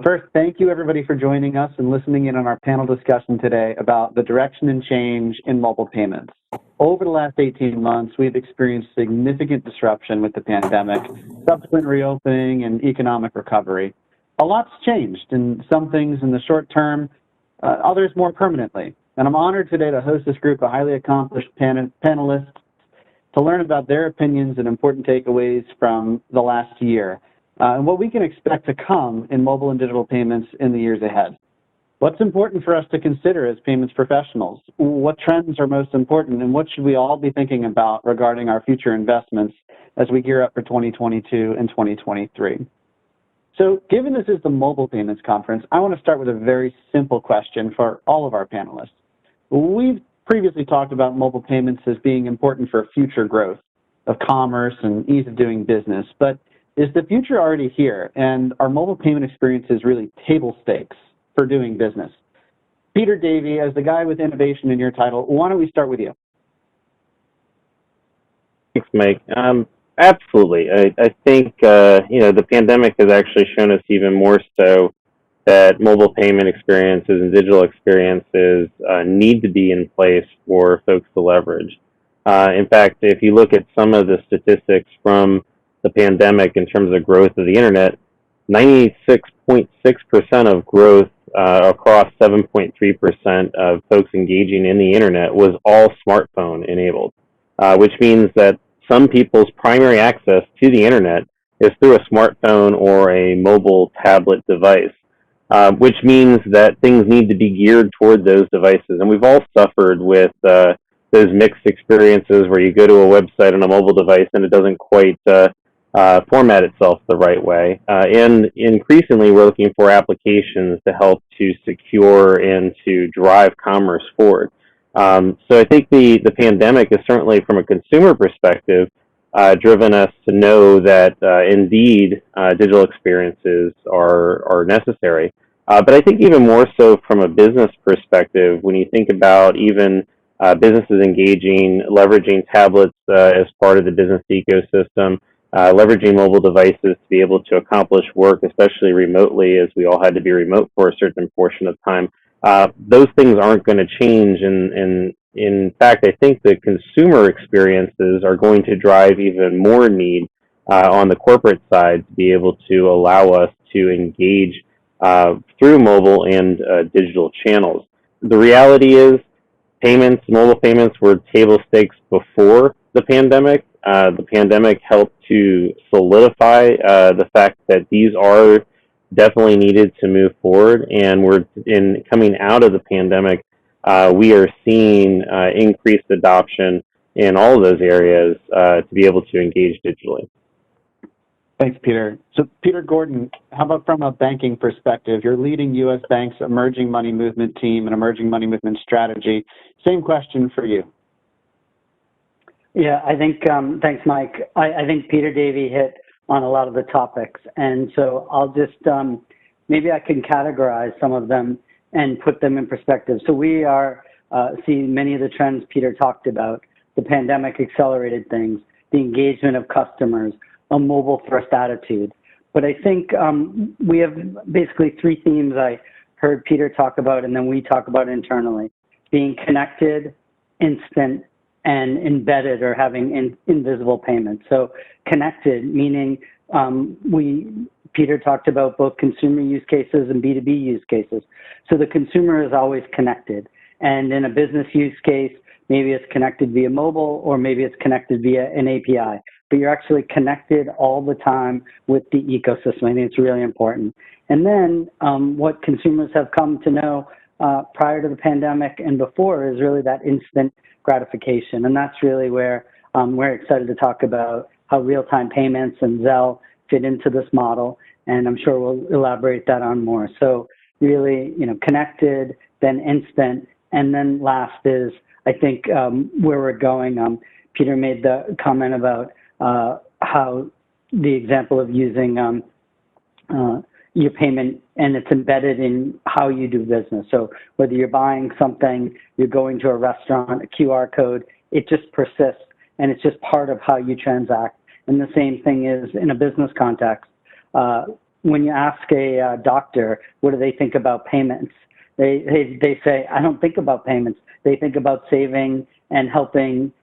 First, thank you everybody for joining us and listening in on our panel discussion today about the direction and change in mobile payments. Over the last 18 months, we've experienced significant disruption with the pandemic, subsequent reopening, and economic recovery. A lot's changed, and some things in the short term, others more permanently. And I'm honored today to host this group of highly accomplished panelists to learn about their opinions and important takeaways from the last year, and what we can expect to come in mobile and digital payments in the years ahead. What's important for us to consider as payments professionals? What trends are most important, and what should we all be thinking about regarding our future investments as we gear up for 2022 and 2023? So given this is the Mobile Payments Conference, I want to start with a very simple question for all of our panelists. We've previously talked about mobile payments as being important for future growth of commerce and ease of doing business, but is the future already here, and are mobile payment experiences really table stakes for doing business? Peter Davey, as the guy with innovation in your title, why don't we start with you? Thanks, Mike. Absolutely. I think the pandemic has actually shown us even more so that mobile payment experiences and digital experiences need to be in place for folks to leverage. In fact, if you look at some of the statistics from the pandemic in terms of growth of the internet, 96.6% of growth across 7.3% of folks engaging in the internet was all smartphone enabled, which means that some people's primary access to the internet is through a smartphone or a mobile tablet device. Which means that things need to be geared toward those devices. And we've all suffered with those mixed experiences where you go to a website on a mobile device and it doesn't quite format itself the right way. And increasingly, we're looking for applications to help to secure and to drive commerce forward. So I think the pandemic is certainly, from a consumer perspective, driven us to know that indeed digital experiences are necessary. But I think even more so from a business perspective, when you think about even businesses engaging, leveraging tablets as part of the business ecosystem, leveraging mobile devices to be able to accomplish work, especially remotely, as we all had to be remote for a certain portion of time, those things aren't going to change. And in fact, I think the consumer experiences are going to drive even more need on the corporate side to be able to allow us to engage through mobile and digital channels. The reality is mobile payments were table stakes before the pandemic. The pandemic helped to solidify the fact that these are definitely needed to move forward, and coming out of the pandemic, we are seeing increased adoption in all of those areas to be able to engage digitally. Thanks, Peter. So, Peter Gordon, how about from a banking perspective? You're leading U.S. Bank's emerging money movement team and emerging money movement strategy. Same question for you. Yeah, I think, thanks, Mike. I think Peter Davey hit on a lot of the topics. And so I'll just, maybe I can categorize some of them and put them in perspective. So we are seeing many of the trends Peter talked about. The pandemic accelerated things, the engagement of customers, a mobile-first attitude. But I think we have basically three themes I heard Peter talk about, and then we talk about internally: being connected, instant, and embedded, or having invisible payments. So connected, meaning Peter talked about both consumer use cases and B2B use cases. So the consumer is always connected. And in a business use case, maybe it's connected via mobile, or maybe it's connected via an API. But you're actually connected all the time with the ecosystem. I think it's really important. And then what consumers have come to know prior to the pandemic and before is really that instant gratification. And that's really where we're excited to talk about how real-time payments and Zelle fit into this model. And I'm sure we'll elaborate that on more. So really, connected, then instant. And then last is, I think, where we're going. Peter made the comment about how the example of using your payment, and it's embedded in how you do business. So whether you're buying something, you're going to a restaurant, a QR code, it just persists, and it's just part of how you transact. And the same thing is in a business context. when you ask a doctor, what do they think about payments? They say, I don't think about payments. They think about saving and helping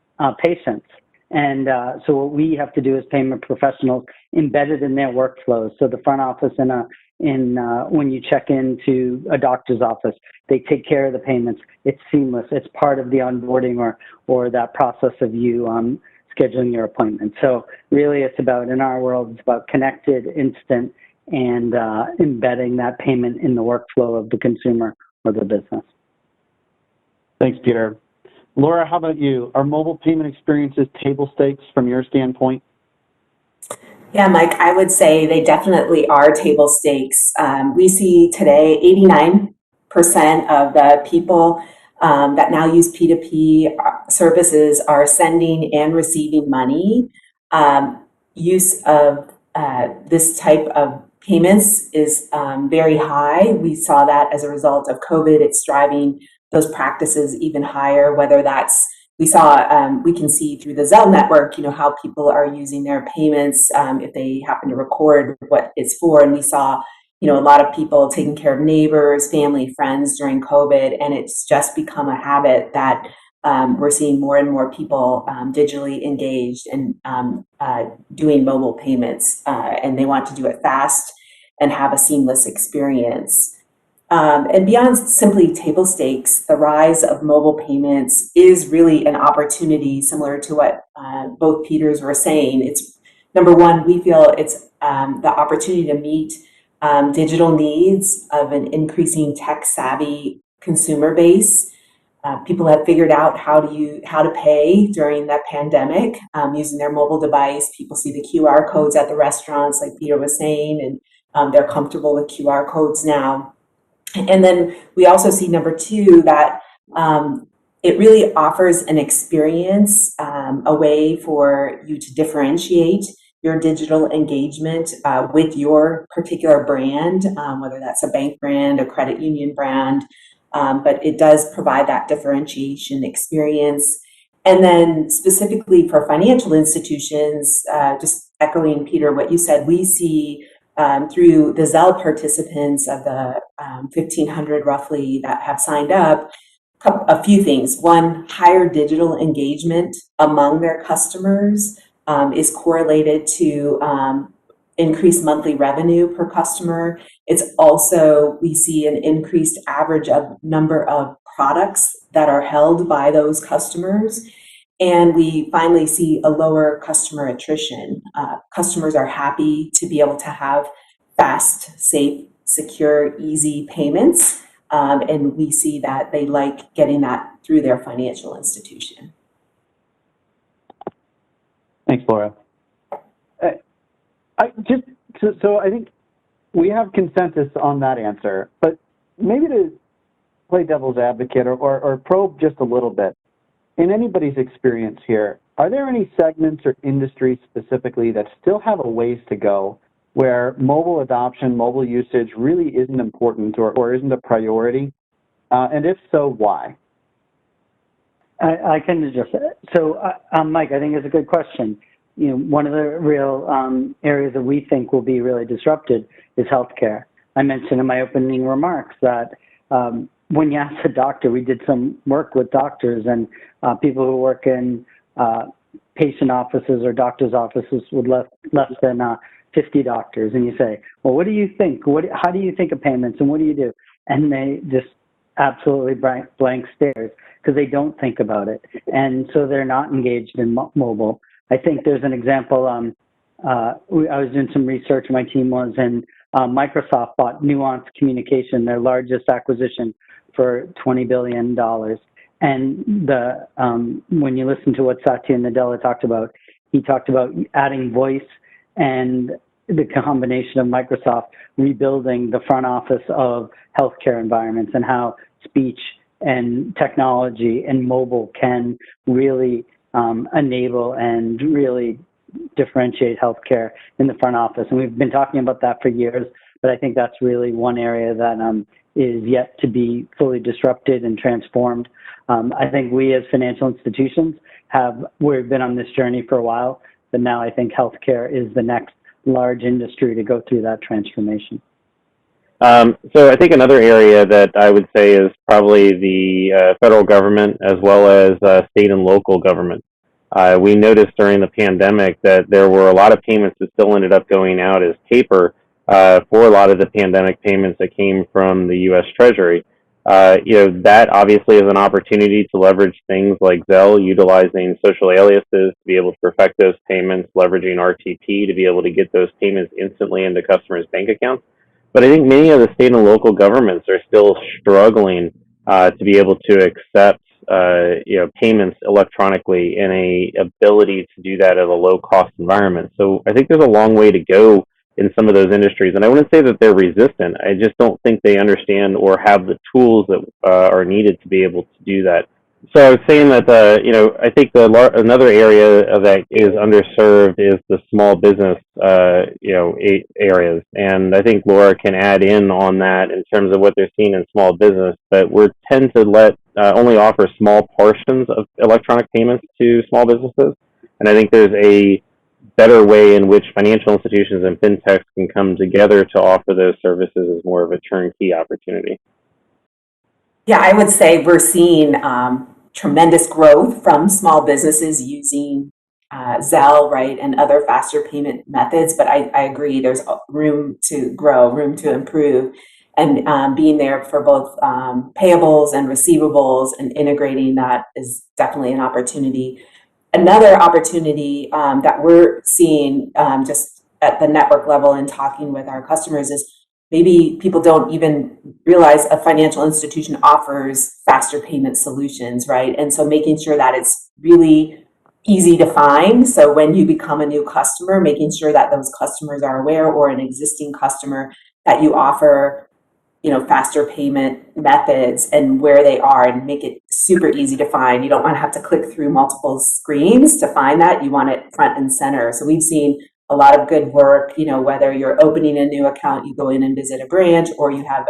patients. And so what we have to do as payment professionals, embedded in their workflows. So the front office when you check into a doctor's office, they take care of the payments. It's seamless. It's part of the onboarding or that process of you scheduling your appointment. So really it's about, in our world, it's about connected, instant, and embedding that payment in the workflow of the consumer or the business. Thanks, Peter. Laura, how about you? Are mobile payment experiences table stakes from your standpoint? Yeah, Mike, I would say they definitely are table stakes. We see today 89% of the people that now use P2P services are sending and receiving money. Use of this type of payments is very high. We saw that as a result of COVID. It's driving those practices even higher, whether that's we can see through the Zelle network, how people are using their payments if they happen to record what it's for. And we saw, a lot of people taking care of neighbors, family, friends during COVID. And it's just become a habit that we're seeing more and more people digitally engaged and doing mobile payments. And they want to do it fast and have a seamless experience. And beyond simply table stakes, the rise of mobile payments is really an opportunity similar to what both Peters were saying. It's number one, we feel it's the opportunity to meet digital needs of an increasing tech savvy consumer base. People have figured out how to pay during that pandemic using their mobile device. People see the QR codes at the restaurants, like Peter was saying, and they're comfortable with QR codes now. And then we also see number two, that it really offers an experience, a way for you to differentiate your digital engagement with your particular brand, whether that's a bank brand, a credit union brand, but it does provide that differentiation experience. And then specifically for financial institutions, just echoing, Peter, what you said, we see through the Zelle participants of the 1,500 roughly that have signed up, a few things. One, higher digital engagement among their customers is correlated to increased monthly revenue per customer. It's also, we see an increased average of number of products that are held by those customers. And we finally see a lower customer attrition. Customers are happy to be able to have fast, safe, secure, easy payments. And we see that they like getting that through their financial institution. Thanks, Laura. So I think we have consensus on that answer, but maybe to play devil's advocate or probe just a little bit, in anybody's experience here, are there any segments or industries specifically that still have a ways to go where mobile adoption, mobile usage really isn't important or isn't a priority? And if so, why? I can just, Mike, I think it's a good question. One of the real areas that we think will be really disrupted is healthcare. I mentioned in my opening remarks that when you ask a doctor, we did some work with doctors and people who work in patient offices or doctor's offices with less than 50 doctors. And you say, well, what do you think? How do you think of payments and what do you do? And they just absolutely blank stares because they don't think about it. And so they're not engaged in mobile. I think there's an example. I was doing some research, my team was, and Microsoft bought Nuance Communication, their largest acquisition, for $20 billion. And when you listen to what Satya Nadella talked about, he talked about adding voice and the combination of Microsoft rebuilding the front office of healthcare environments and how speech and technology and mobile can really enable and really differentiate healthcare in the front office. And we've been talking about that for years, but I think that's really one area that is yet to be fully disrupted and transformed. I think we as financial institutions we've been on this journey for a while, but now I think healthcare is the next large industry to go through that transformation? So I think another area that I would say is probably the federal government as well as state and local government. We noticed during the pandemic that there were a lot of payments that still ended up going out as paper for a lot of the pandemic payments that came from the U.S. Treasury. That obviously is an opportunity to leverage things like Zelle, utilizing social aliases to be able to perfect those payments, leveraging RTP to be able to get those payments instantly into customers' bank accounts. But I think many of the state and local governments are still struggling to be able to accept payments electronically and a ability to do that at a low cost environment. So I think there's a long way to go in some of those industries, and I wouldn't say that they're resistant. I just don't think they understand or have the tools that are needed to be able to do that. So I was saying that I think another area that is underserved is the small business areas, and I think Laura can add in on that in terms of what they're seeing in small business. But we tend to only offer small portions of electronic payments to small businesses, and I think there's a better way in which financial institutions and fintechs can come together to offer those services as more of a turnkey opportunity. Yeah, I would say we're seeing tremendous growth from small businesses using Zelle, right, and other faster payment methods. But I agree, there's room to grow, room to improve, and being there for both payables and receivables and integrating that is definitely an opportunity. Another opportunity that we're seeing just at the network level and talking with our customers is maybe people don't even realize a financial institution offers faster payment solutions, right? And so making sure that it's really easy to find. So when you become a new customer, making sure that those customers are aware, or an existing customer, that you offer faster payment methods and where they are, and make it super easy to find. You don't want to have to click through multiple screens to find that. You want it front and center. So we've seen a lot of good work, whether you're opening a new account, you go in and visit a branch, or you have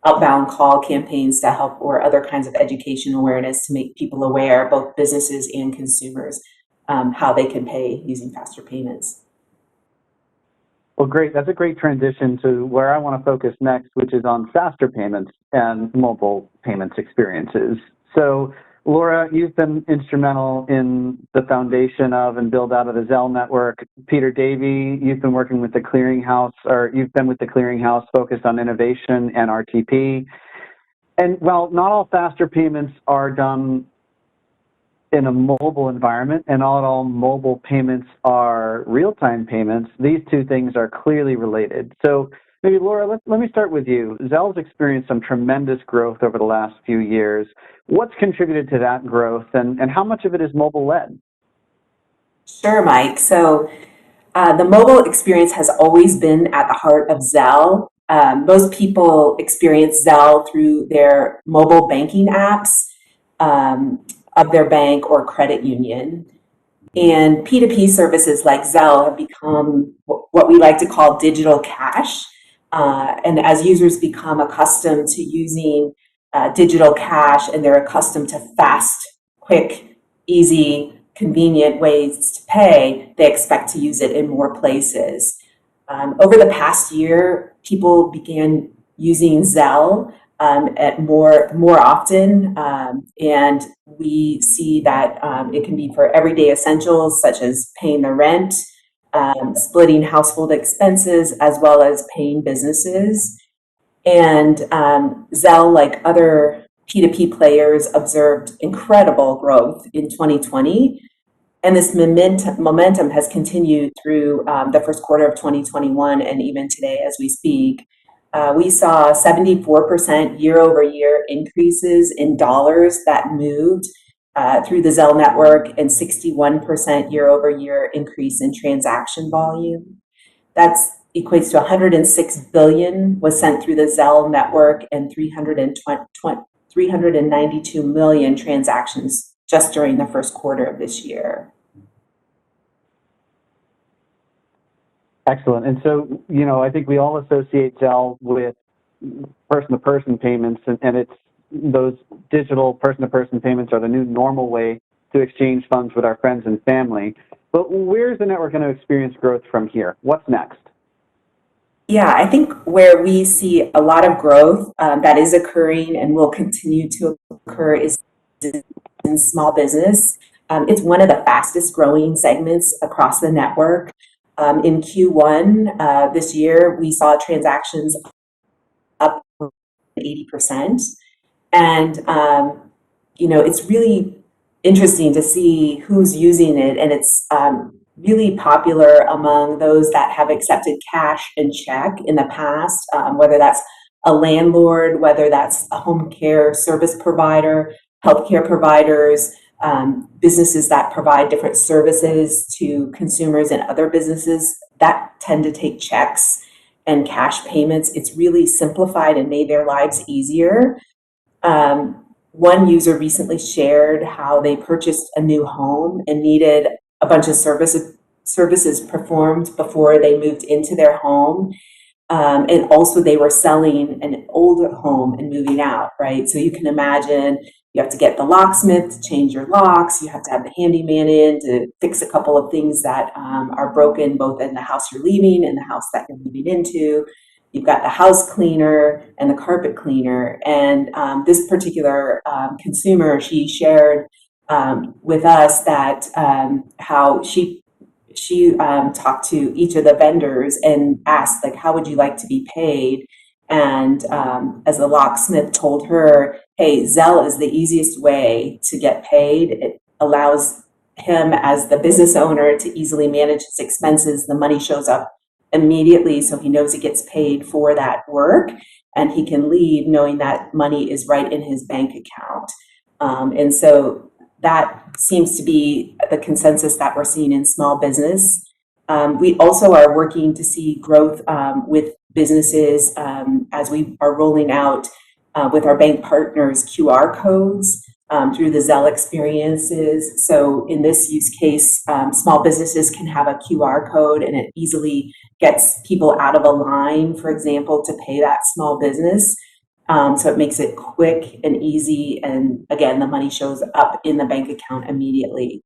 outbound call campaigns to help, or other kinds of education awareness to make people aware, both businesses and consumers, how they can pay using faster payments. Well, great. That's a great transition to where I want to focus next, which is on faster payments and mobile payments experiences. So, Laura, you've been instrumental in the foundation of and build out of the Zelle network. Peter Davey, you've been working with the Clearinghouse, or you've been with the Clearinghouse focused on innovation and RTP. And while not all faster payments are done in a mobile environment, and not all mobile payments are real-time payments, these two things are clearly related. So maybe, Laura, let me start with you. Zelle's experienced some tremendous growth over the last few years. What's contributed to that growth, and how much of it is mobile-led? Sure, Mike. So the mobile experience has always been at the heart of Zelle. Most people experience Zelle through their mobile banking apps of their bank or credit union. And P2P services like Zelle have become what we like to call digital cash. And as users become accustomed to using digital cash, and they're accustomed to fast, quick, easy, convenient ways to pay, they expect to use it in more places. Over the past year, people began using Zelle at more often, and we see that it can be for everyday essentials such as paying the rent, splitting household expenses, as well as paying businesses. And Zelle, like other P2P players, observed incredible growth in 2020. And this momentum has continued through the first quarter of 2021, and even today as we speak. We saw 74% year-over-year increases in dollars that moved through the Zelle network, and 61% year-over-year increase in transaction volume. That equates to 106 billion was sent through the Zelle network, and 392 million transactions just during the first quarter of this year. Excellent. And so, I think we all associate Zelle with person-to-person payments, and it's those digital person-to-person payments are the new normal way to exchange funds with our friends and family. But where's the network going to experience growth from here? What's next? Yeah, I think where we see a lot of growth that is occurring and will continue to occur is in small business. It's one of the fastest growing segments across the network. In Q1 this year, we saw transactions up 80%. And, it's really interesting to see who's using it. And it's really popular among those that have accepted cash and check in the past, whether that's a landlord, whether that's a home care service provider, healthcare providers, businesses that provide different services to consumers and other businesses that tend to take checks and cash payments. It's really simplified and made their lives easier. One user recently shared how they purchased a new home and needed a bunch of services performed before they moved into their home. And also they were selling an older home and moving out, right? So you can imagine you have to get the locksmith to change your locks. You have to have the handyman in to fix a couple of things that are broken both in the house you're leaving and the house that you're moving into. You've got the house cleaner and the carpet cleaner. And this particular consumer, she shared with us that how she talked to each of the vendors and asked, like, how would you like to be paid? And as the locksmith told her, hey, Zelle is the easiest way to get paid. It allows him as the business owner to easily manage his expenses. The money shows up immediately, so he knows he gets paid for that work, and he can leave knowing that money is right in his bank account. And so that seems to be the consensus that we're seeing in small business. We also are working to see growth with businesses as we are rolling out with our bank partners QR codes through the Zelle experiences. So in this use case, small businesses can have a QR code and it easily gets people out of a line, for example, to pay that small business. So it makes it quick and easy. And again, the money shows up in the bank account immediately.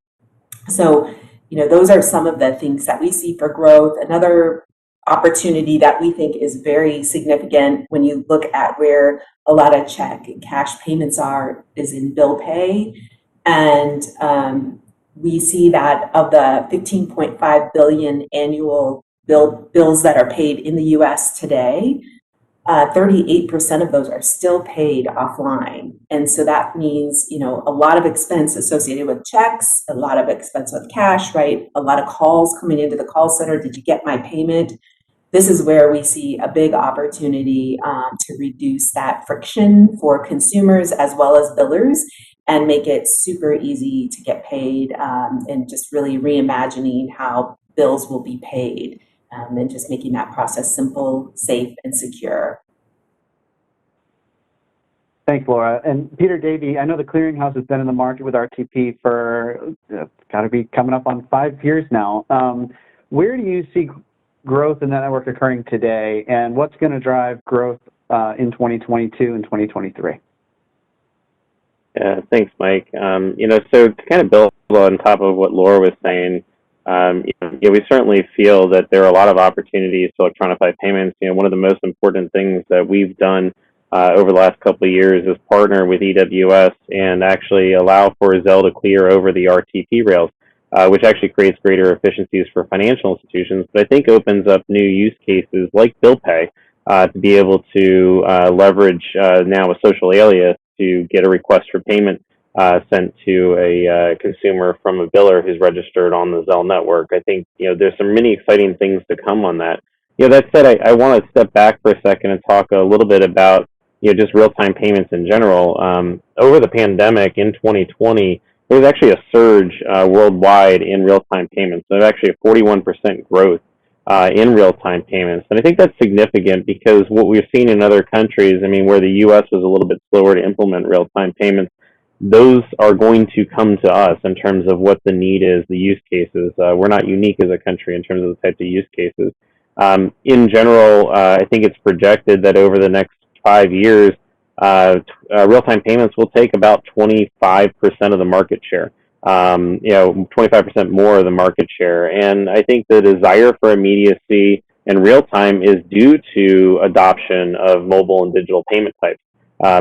So, those are some of the things that we see for growth. Another opportunity that we think is very significant when you look at where a lot of check and cash payments are is in bill pay. And we see that of the 15.5 billion annual bills that are paid in the US today, 38% of those are still paid offline. And so that means, a lot of expense associated with checks, a lot of expense with cash, right? A lot of calls coming into the call center. Did you get my payment? This is where we see a big opportunity to reduce that friction for consumers as well as billers and make it super easy to get paid and just really reimagining how bills will be paid. And just making that process simple, safe, and secure. Thanks, Laura. And Peter Davey, I know the Clearinghouse has been in the market with RTP for got to be coming up on 5 years now. Where do you see growth in that network occurring today, and what's going to drive growth in 2022 and 2023? Yeah, thanks, Mike. So to kind of build on top of what Laura was saying, we certainly feel that there are a lot of opportunities to electronify payments. One of the most important things that we've done over the last couple of years is partner with EWS and actually allow for Zelle to clear over the RTP rails, which actually creates greater efficiencies for financial institutions, but I think opens up new use cases like bill pay to be able to leverage now a social alias to get a request for payment sent to a consumer from a biller who's registered on the Zelle network. I think there's some really exciting things to come on that. That said, I want to step back for a second and talk a little bit about just real-time payments in general. Over the pandemic in 2020, there was actually a surge worldwide in real-time payments. There's actually a 41% growth in real-time payments. And I think that's significant because what we've seen in other countries, where the U.S. was a little bit slower to implement real-time payments, those are going to come to us in terms of what the need is, the use cases. We're not unique as a country in terms of the types of use cases. In general, I think it's projected that over the next 5 years, real-time payments will take about 25% of the market share. 25% more of the market share. And I think the desire for immediacy and real time is due to adoption of mobile and digital payment types.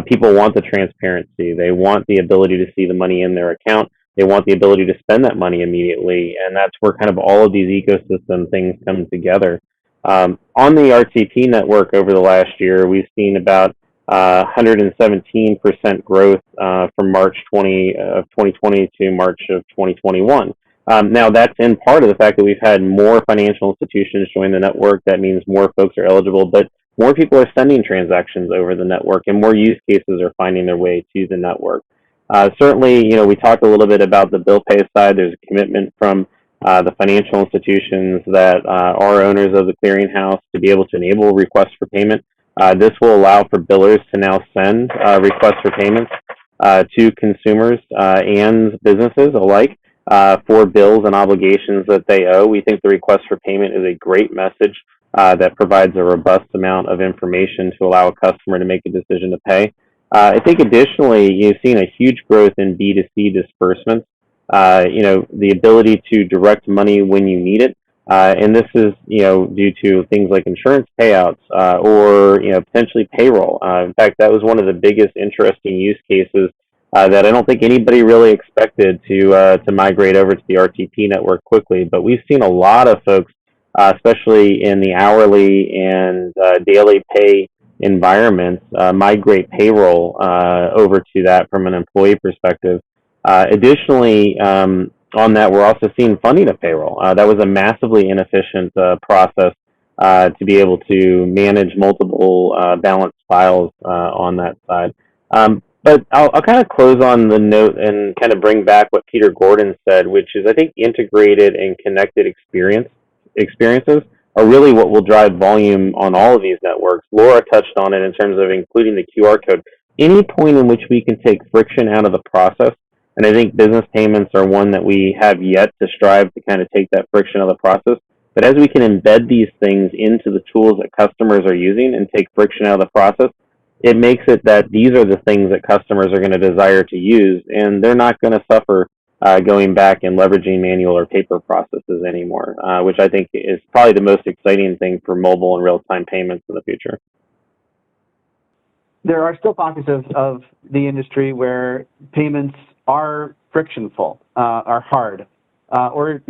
People want the transparency. They want the ability to see the money in their account. They want the ability to spend that money immediately. And that's where kind of all of these ecosystem things come together. On the RTP network over the last year, we've seen about 117% growth from March 2020 to March of 2021. Now, that's in part of the fact that we've had more financial institutions join the network. That means more folks are eligible, but more people are sending transactions over the network, and more use cases are finding their way to the network. Certainly, we talked a little bit about the bill pay side. There's a commitment from the financial institutions that are owners of the clearinghouse to be able to enable requests for payment. This will allow for billers to now send requests for payments to consumers and businesses alike for bills and obligations that they owe. We think the request for payment is a great message that provides a robust amount of information to allow a customer to make a decision to pay. I think additionally, you've seen a huge growth in B2C disbursements. The ability to direct money when you need it. And this is, due to things like insurance payouts or, potentially payroll. In fact, that was one of the biggest interesting use cases that I don't think anybody really expected to migrate over to the RTP network quickly. But we've seen a lot of folks, especially in the hourly and daily pay environments, migrate payroll over to that from an employee perspective. Additionally, on that, we're also seeing funding of payroll. That was a massively inefficient process to be able to manage multiple balanced files on that side. But I'll kind of close on the note and kind of bring back what Peter Gordon said, which is I think integrated and connected experiences are really what will drive volume on all of these networks. Laura touched on it in terms of including the QR code. Any point in which we can take friction out of the process, and I think business payments are one that we have yet to strive to kind of take that friction out of the process. But as we can embed these things into the tools that customers are using and take friction out of the process, it makes it that these are the things that customers are going to desire to use, and they're not going to suffer going back and leveraging manual or paper processes anymore, which I think is probably the most exciting thing for mobile and real-time payments in the future. There are still pockets of the industry where payments are frictionful, are hard, or,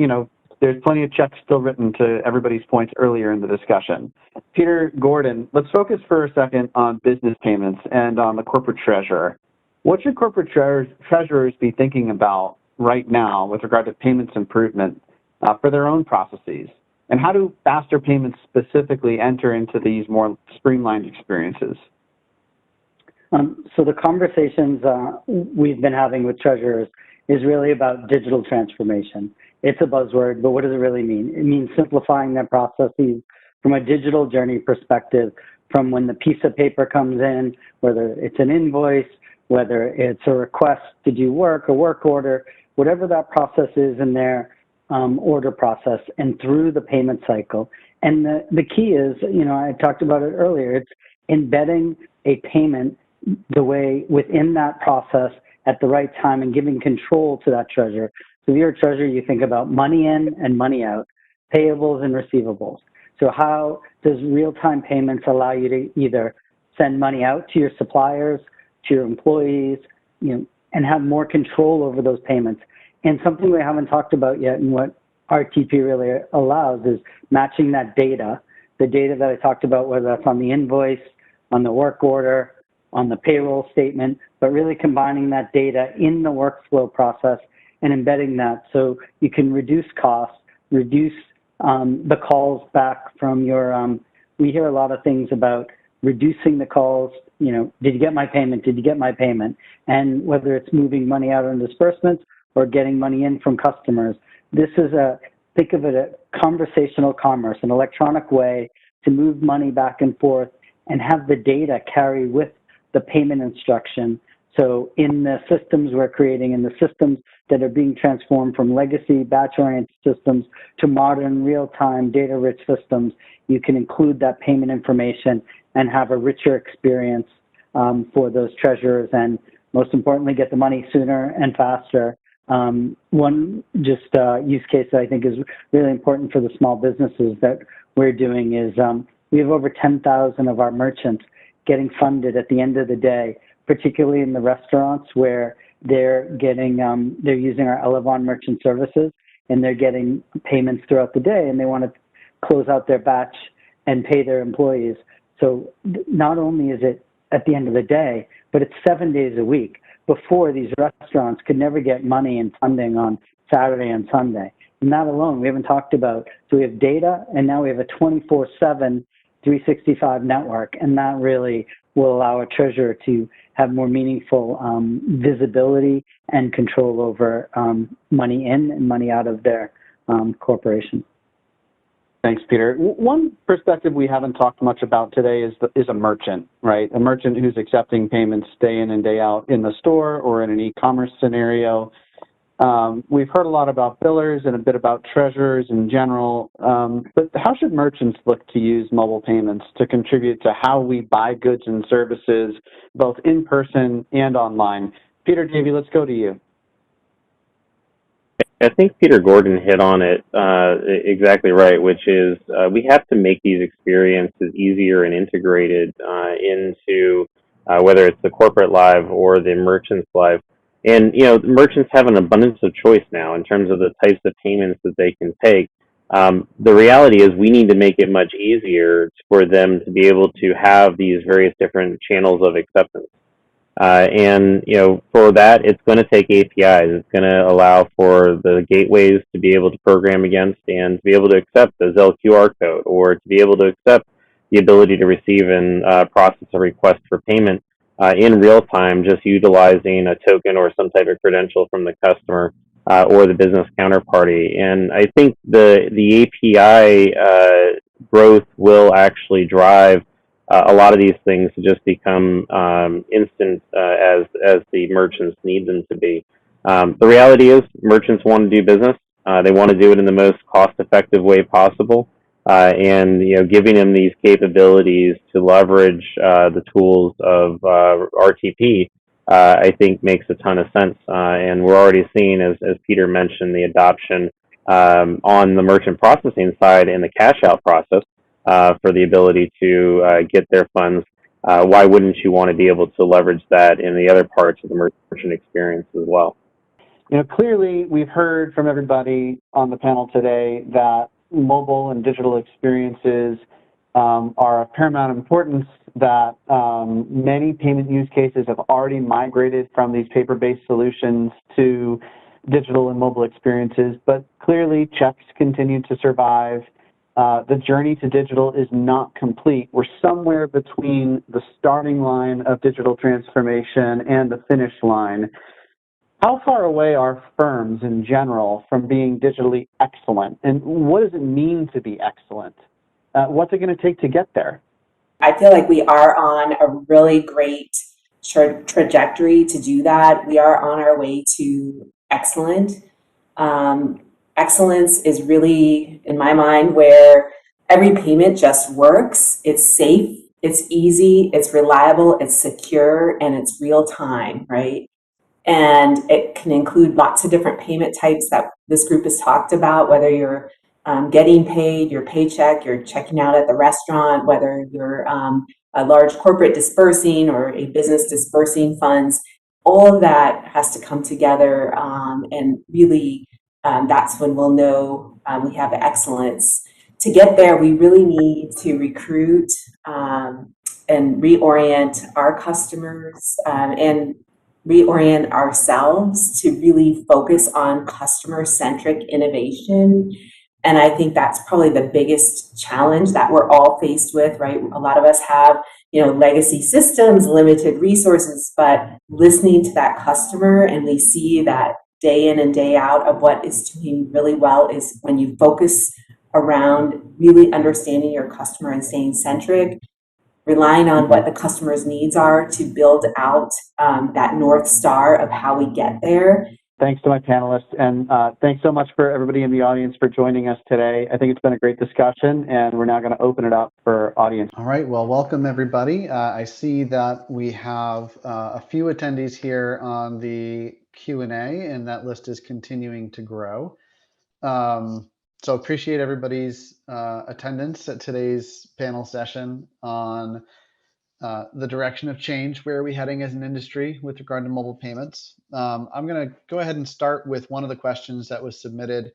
there's plenty of checks still written to everybody's points earlier in the discussion. Peter Gordon, let's focus for a second on business payments and on the corporate treasurer. What should corporate treasurers be thinking about right now with regard to payments improvement for their own processes? And how do faster payments specifically enter into these more streamlined experiences? So the conversations we've been having with treasurers is really about digital transformation. It's a buzzword, but what does it really mean? It means simplifying their processes from a digital journey perspective, from when the piece of paper comes in, whether it's an invoice, whether it's a request to do work, a work order, whatever that process is in their order process and through the payment cycle. And the key is, I talked about it earlier, it's embedding a payment the way within that process at the right time and giving control to that treasurer. So if you're a treasurer, you think about money in and money out, payables and receivables. So how does real-time payments allow you to either send money out to your suppliers, to your employees, and have more control over those payments? And something we haven't talked about yet and what RTP really allows is matching that data, the data that I talked about, whether that's on the invoice, on the work order, on the payroll statement, but really combining that data in the workflow process and embedding that so you can reduce costs, reduce the calls back from your, we hear a lot of things about reducing the calls, did you get my payment? Did you get my payment? And whether it's moving money out on disbursements or getting money in from customers, this is think of it as conversational commerce, an electronic way to move money back and forth and have the data carry with the payment instruction. So in the systems we're creating, in the systems that are being transformed from legacy batch-oriented systems to modern real-time data-rich systems, you can include that payment information and have a richer experience for those treasurers and most importantly, get the money sooner and faster One use case that I think is really important for the small businesses that we're doing is we have over 10,000 of our merchants getting funded at the end of the day, particularly in the restaurants where they're using our Elevon merchant services and they're getting payments throughout the day and they want to close out their batch and pay their employees. So not only is it at the end of the day, but it's 7 days a week. Before, these restaurants could never get money and funding on Saturday and Sunday. And that alone, we haven't talked about. So we have data, and now we have a 24/7, 365 network, and that really will allow a treasurer to have more meaningful visibility and control over money in and money out of their corporation. Thanks, Peter. One perspective we haven't talked much about today is a merchant, right? A merchant who's accepting payments day in and day out in the store or in an e-commerce scenario. We've heard a lot about billers and a bit about treasurers in general, but how should merchants look to use mobile payments to contribute to how we buy goods and services, both in person and online? Peter Davey, let's go to you. I think Peter Gordon hit on it exactly right, which is we have to make these experiences easier and integrated into whether it's the corporate live or the merchant's live. And, merchants have an abundance of choice now in terms of the types of payments that they can take. The reality is we need to make it much easier for them to be able to have these various different channels of acceptance. And for that, it's going to take APIs. It's going to allow for the gateways to be able to program against and to be able to accept the Zelle QR code, or to be able to accept the ability to receive and process a request for payment in real time, just utilizing a token or some type of credential from the customer or the business counterparty. And I think the API growth will actually drive a lot of these things to just become instant as the merchants need them to be. The reality is merchants want to do business. They want to do it in the most cost-effective way possible. And giving them these capabilities to leverage the tools of RTP, I think makes a ton of sense. And we're already seeing, as Peter mentioned, the adoption on the merchant processing side and the cash out process. For the ability to get their funds. Why wouldn't you want to be able to leverage that in the other parts of the merchant experience as well? Clearly, we've heard from everybody on the panel today that mobile and digital experiences are of paramount importance, that many payment use cases have already migrated from these paper-based solutions to digital and mobile experiences, but clearly checks continue to survive. The journey to digital is not complete. We're somewhere between the starting line of digital transformation and the finish line. How far away are firms in general from being digitally excellent? And what does it mean to be excellent? What's it going to take to get there? I feel like we are on a really great trajectory to do that. We are on our way to excellent. Excellence is really, in my mind, where every payment just works. It's safe, it's easy, it's reliable, it's secure, and it's real time, right? And it can include lots of different payment types that this group has talked about, whether you're getting paid, your paycheck, you're checking out at the restaurant, whether you're a large corporate dispersing or a business dispersing funds. All of that has to come together and really that's when we'll know we have excellence. To get there, we really need to recruit and reorient our customers and reorient ourselves to really focus on customer-centric innovation. And I think that's probably the biggest challenge that we're all faced with, right? A lot of us have, legacy systems, limited resources, but listening to that customer, and we see that day in and day out of what is doing really well is when you focus around really understanding your customer and staying centric, relying on what the customer's needs are to build out that North Star of how we get there. Thanks to my panelists, and thanks so much for everybody in the audience for joining us today. I think it's been a great discussion, and we're now going to open it up for audience. All right, well, welcome everybody. I see that we have a few attendees here on the Q&A, and that list is continuing to grow. So appreciate everybody's attendance at today's panel session on the direction of change. Where are we heading as an industry with regard to mobile payments? I'm going to go ahead and start with one of the questions that was submitted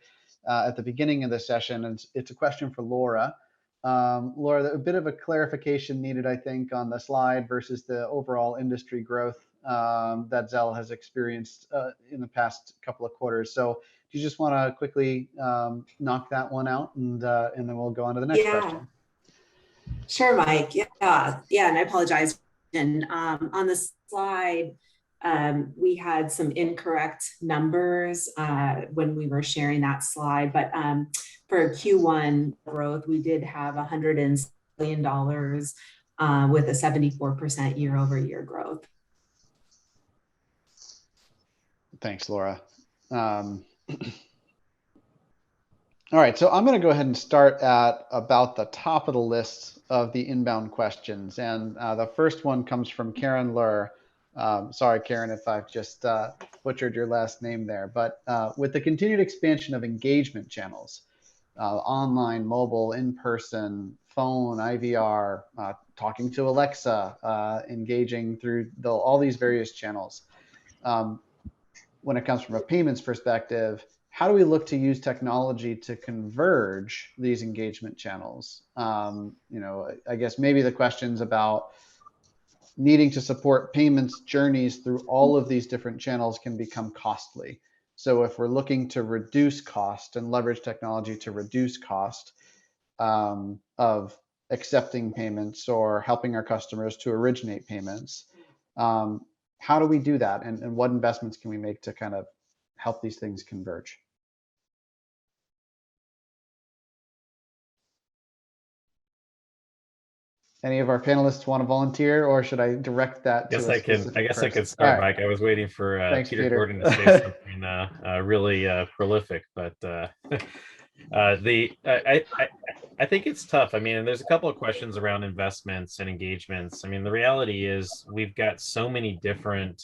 at the beginning of the session, and it's a question for Laura. Laura, a bit of a clarification needed, I think, on the slide versus the overall industry growth that Zelle has experienced in the past couple of quarters. So do you just want to quickly knock that one out, and then we'll go on to the next question? Sure, Mike. Yeah, and I apologize. And on the slide, we had some incorrect numbers when we were sharing that slide. But for Q1 growth, we did have $100 million with a 74% year-over-year growth. Thanks, Laura. All right, so I'm going to go ahead and start at about the top of the list of the inbound questions. And the first one comes from Karen Lur. Sorry, Karen, if I've just butchered your last name there. But with the continued expansion of engagement channels, online, mobile, in-person, phone, IVR, talking to Alexa, engaging through all these various channels. When it comes from a payments perspective, how do we look to use technology to converge these engagement channels? I guess maybe the question's about needing to support payments journeys through all of these different channels can become costly. So if we're looking to reduce cost and leverage technology to reduce cost of accepting payments or helping our customers to originate payments, how do we do that? And what investments can we make to kind of help these things converge? Any of our panelists want to volunteer, or should I direct that to I guess I could start, right. Mike. I was waiting for Thanks, Peter Gordon to say something really prolific, but I think it's tough. I mean, there's a couple of questions around investments and engagements. I mean, the reality is we've got so many different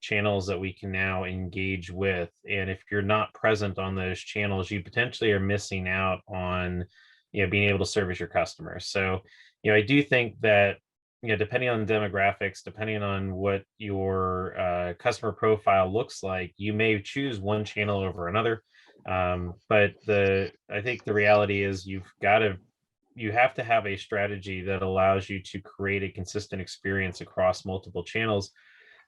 channels that we can now engage with, and if you're not present on those channels, you potentially are missing out on being able to service your customers. So I do think that depending on the demographics, depending on what your customer profile looks like, you may choose one channel over another. But I think the reality is you have to have a strategy that allows you to create a consistent experience across multiple channels.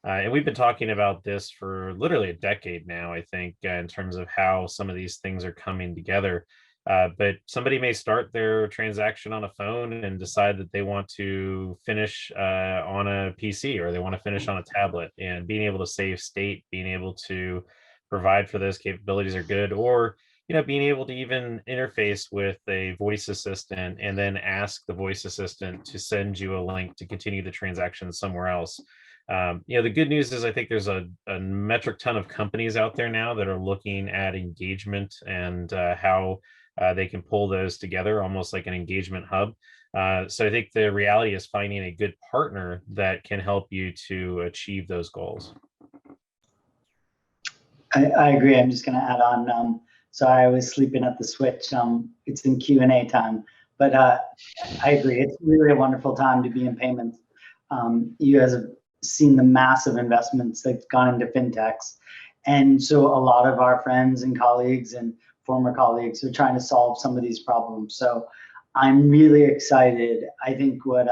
And we've been talking about this for literally a decade now, I think, in terms of how some of these things are coming together. But somebody may start their transaction on a phone and decide that they want to finish on a PC, or they want to finish on a tablet, and being able to save state, being able to provide for those capabilities are good. Or being able to even interface with a voice assistant and then ask the voice assistant to send you a link to continue the transaction somewhere else. The good news is I think there's a metric ton of companies out there now that are looking at engagement and how they can pull those together almost like an engagement hub. So I think the reality is finding a good partner that can help you to achieve those goals. I agree. I'm just going to add on. Sorry, I was sleeping at the switch. It's in Q&A time, but I agree. It's really a wonderful time to be in payments. You guys have seen the massive investments that's gone into fintechs. And so a lot of our friends and colleagues and former colleagues are trying to solve some of these problems. So I'm really excited. I think what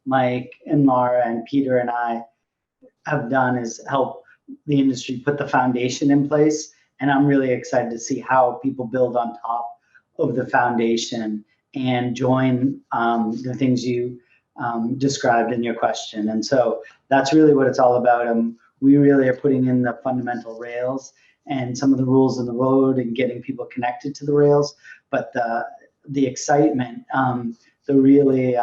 Mike and Laura and Peter and I have done is help the industry put the foundation in place. And I'm really excited to see how people build on top of the foundation and join the things you described in your question. And so that's really what it's all about. We really are putting in the fundamental rails and some of the rules in the road and getting people connected to the rails. But the excitement, the really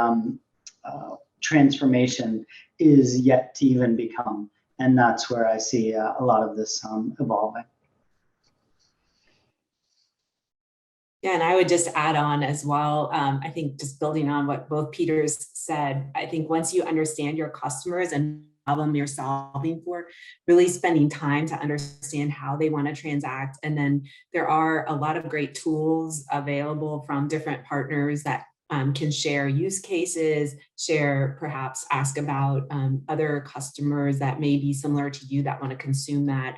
transformation is yet to even become. And that's where I see a lot of this evolving. Yeah, and I would just add on as well. I think just building on what both Peters said, I think once you understand your customers and problem you're solving for, really spending time to understand how they want to transact. And then there are a lot of great tools available from different partners that can share use cases, perhaps ask about other customers that may be similar to you that want to consume that.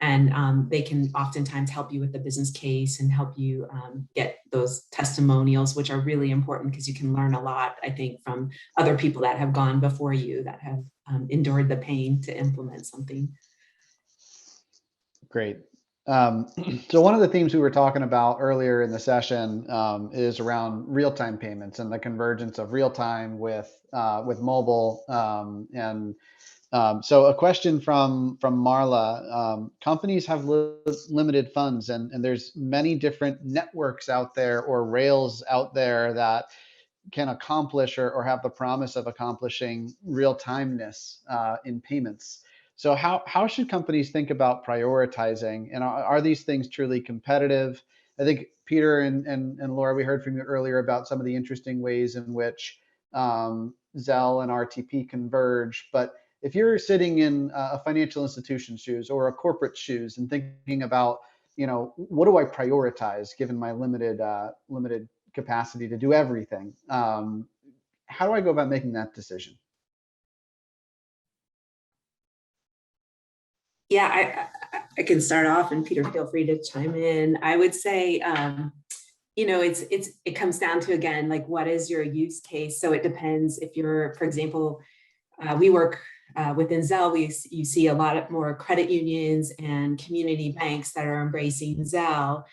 And they can oftentimes help you with the business case and help you get those testimonials, which are really important because you can learn a lot, I think, from other people that have gone before you that have endured the pain to implement something. Great. So one of the themes we were talking about earlier in the session is around real-time payments and the convergence of real-time with mobile. So a question from Marla: companies have limited funds, and there's many different networks out there or rails out there that can accomplish or have the promise of accomplishing real-timeness in payments. So how should companies think about prioritizing? And are these things truly competitive? I think Peter and Laura, we heard from you earlier about some of the interesting ways in which Zelle and RTP converge. But if you're sitting in a financial institution's shoes or a corporate shoes and thinking about, what do I prioritize given my limited capacity to do everything? How do I go about making that decision? Yeah, I can start off, and Peter, feel free to chime in. I would say, it comes down to, again, like, what is your use case? So it depends. If you're, for example, we work within Zelle, you see a lot more credit unions and community banks that are embracing Zelle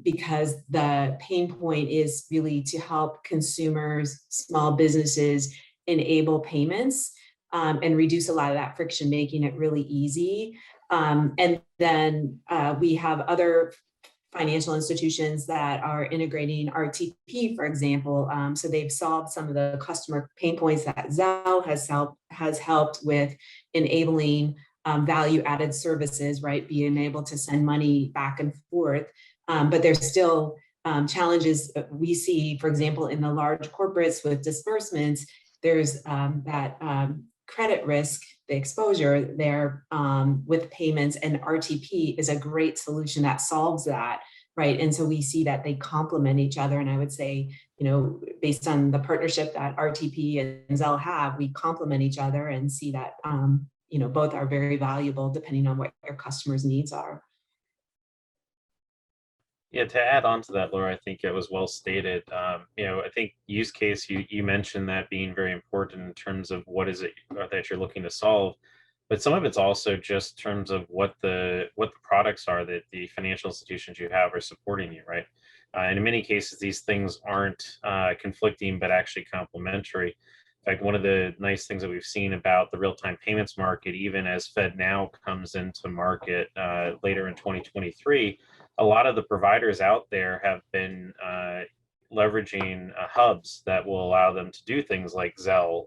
because the pain point is really to help consumers, small businesses enable payments and reduce a lot of that friction, making it really easy. And then we have other financial institutions that are integrating RTP, for example. So they've solved some of the customer pain points that Zelle has helped with enabling value-added services, right? Being able to send money back and forth. But there's still challenges we see, for example, in the large corporates with disbursements. There's that credit risk, the exposure there with payments, and RTP is a great solution that solves that, right? And so we see that they complement each other. And I would say, based on the partnership that RTP and Zelle have, we complement each other and see that, both are very valuable depending on what your customers' needs are. Yeah, to add on to that, Laura, I think it was well stated. I think use case, you mentioned that being very important in terms of what is it that you're looking to solve, but some of it's also just terms of what the products are that the financial institutions you have are supporting you, right? And in many cases, these things aren't conflicting, but actually complementary. In fact, one of the nice things that we've seen about the real-time payments market, even as FedNow comes into market later in 2023, a lot of the providers out there have been leveraging hubs that will allow them to do things like Zelle,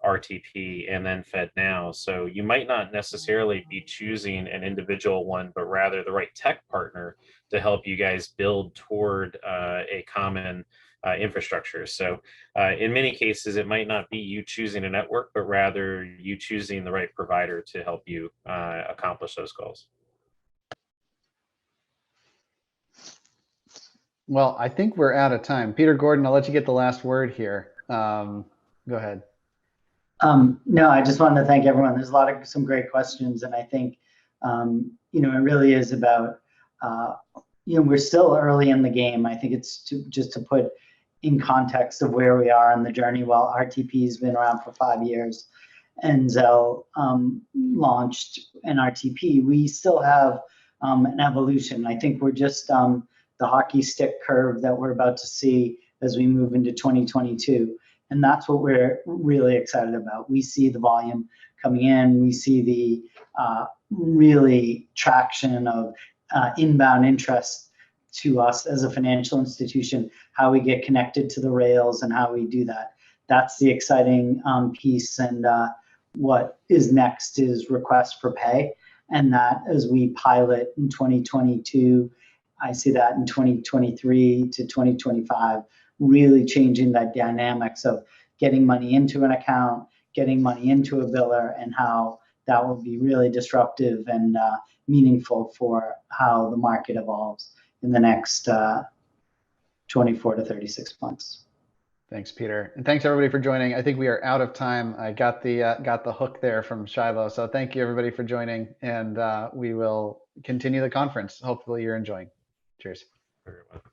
RTP, and then FedNow. So you might not necessarily be choosing an individual one, but rather the right tech partner to help you guys build toward a common infrastructure. So in many cases, it might not be you choosing a network, but rather you choosing the right provider to help you accomplish those goals. Well, I think we're out of time. Peter Gordon, I'll let you get the last word here. Go ahead. No, I just wanted to thank everyone. There's some great questions, and I think it really is about we're still early in the game. I think it's just to put in context of where we are on the journey. While RTP has been around for 5 years, and Zelle launched an RTP, we still have an evolution. I think we're just the hockey stick curve that we're about to see as we move into 2022. And that's what we're really excited about. We see the volume coming in. We see the really traction of inbound interest to us as a financial institution, how we get connected to the rails and how we do that. That's the exciting piece. And what is next is request for pay. And that as we pilot in 2022, I see that in 2023 to 2025, really changing that dynamics of getting money into an account, getting money into a biller and how that will be really disruptive and meaningful for how the market evolves in the next 24 to 36 months. Thanks, Peter. And thanks everybody for joining. I think we are out of time. I got the hook there from Shiloh. So thank you everybody for joining, and we will continue the conference. Hopefully you're enjoying. Cheers. Very welcome.